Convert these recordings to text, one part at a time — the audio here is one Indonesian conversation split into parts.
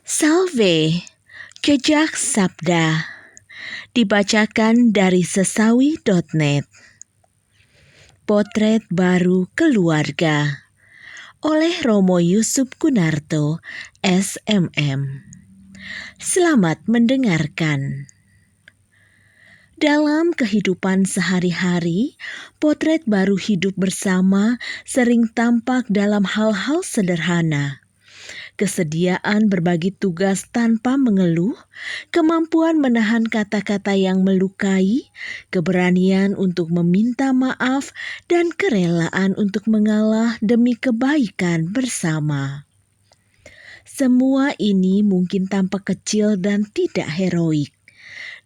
Salve, Jejak Sabda, dibacakan dari sesawi.net. Potret Baru Keluarga oleh Romo Yusuf Gunarto, SMM. Selamat mendengarkan. Dalam kehidupan sehari-hari, potret baru hidup bersama sering tampak dalam hal-hal sederhana. Kesediaan berbagi tugas tanpa mengeluh, kemampuan menahan kata-kata yang melukai, keberanian untuk meminta maaf, dan kerelaan untuk mengalah demi kebaikan bersama. Semua ini mungkin tampak kecil dan tidak heroik.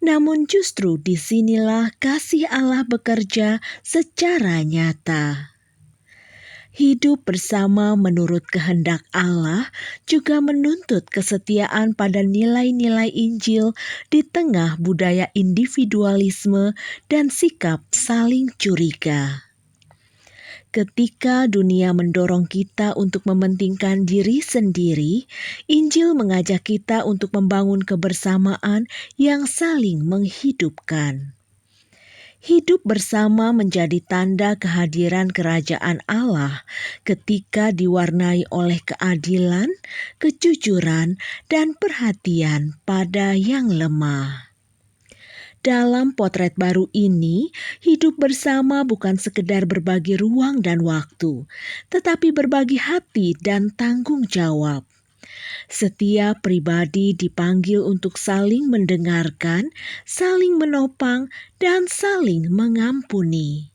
Namun justru disinilah kasih Allah bekerja secara nyata. Hidup bersama menurut kehendak Allah juga menuntut kesetiaan pada nilai-nilai Injil di tengah budaya individualisme dan sikap saling curiga. Ketika dunia mendorong kita untuk mementingkan diri sendiri, Injil mengajak kita untuk membangun kebersamaan yang saling menghidupkan. Hidup bersama menjadi tanda kehadiran kerajaan Allah ketika diwarnai oleh keadilan, kejujuran, dan perhatian pada yang lemah. Dalam potret baru ini, hidup bersama bukan sekedar berbagi ruang dan waktu, tetapi berbagi hati dan tanggung jawab. Setiap pribadi dipanggil untuk saling mendengarkan, saling menopang, dan saling mengampuni.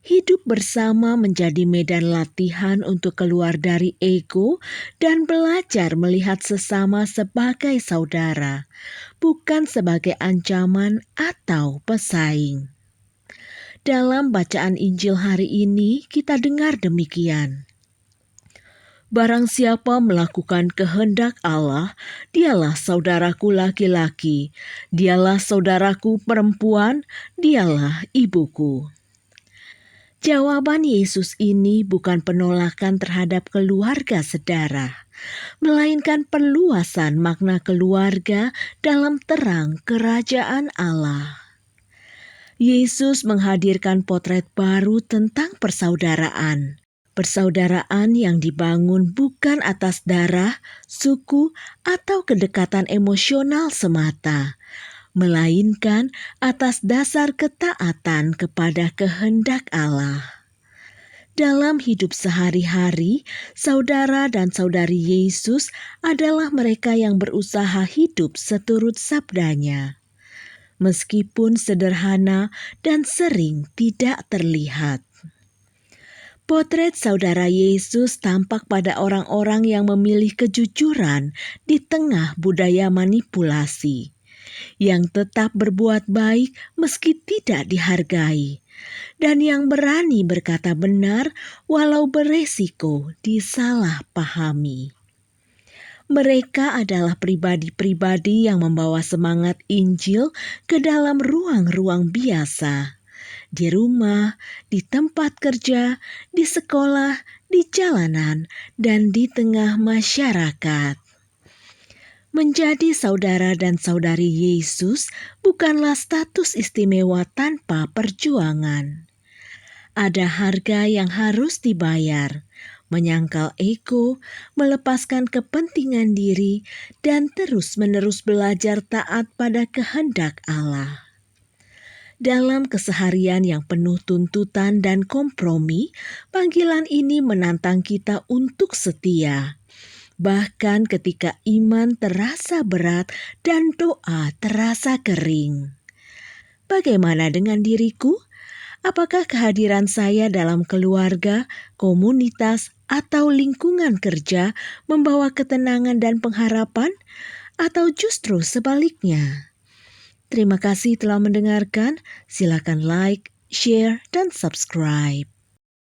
Hidup bersama menjadi medan latihan untuk keluar dari ego dan belajar melihat sesama sebagai saudara, bukan sebagai ancaman atau pesaing. Dalam bacaan Injil hari ini, kita dengar demikian. Barang siapa melakukan kehendak Allah, dialah saudaraku laki-laki, dialah saudaraku perempuan, dialah ibuku. Jawaban Yesus ini bukan penolakan terhadap keluarga sedara, melainkan perluasan makna keluarga dalam terang kerajaan Allah. Yesus menghadirkan potret baru tentang persaudaraan. Persaudaraan yang dibangun bukan atas darah, suku, atau kedekatan emosional semata, melainkan atas dasar ketaatan kepada kehendak Allah. Dalam hidup sehari-hari, saudara dan saudari Yesus adalah mereka yang berusaha hidup seturut sabdanya, meskipun sederhana dan sering tidak terlihat. Potret saudara Yesus tampak pada orang-orang yang memilih kejujuran di tengah budaya manipulasi, yang tetap berbuat baik meski tidak dihargai, dan yang berani berkata benar walau beresiko disalahpahami. Mereka adalah pribadi-pribadi yang membawa semangat Injil ke dalam ruang-ruang biasa, di rumah, di tempat kerja, di sekolah, di jalanan, dan di tengah masyarakat. Menjadi saudara dan saudari Yesus bukanlah status istimewa tanpa perjuangan. Ada harga yang harus dibayar, menyangkal ego, melepaskan kepentingan diri, dan terus-menerus belajar taat pada kehendak Allah. Dalam keseharian yang penuh tuntutan dan kompromi, panggilan ini menantang kita untuk setia. Bahkan ketika iman terasa berat dan doa terasa kering. Bagaimana dengan diriku? Apakah kehadiran saya dalam keluarga, komunitas, atau lingkungan kerja membawa ketenangan dan pengharapan? Atau justru sebaliknya? Terima kasih telah mendengarkan. Silakan like, share, dan subscribe.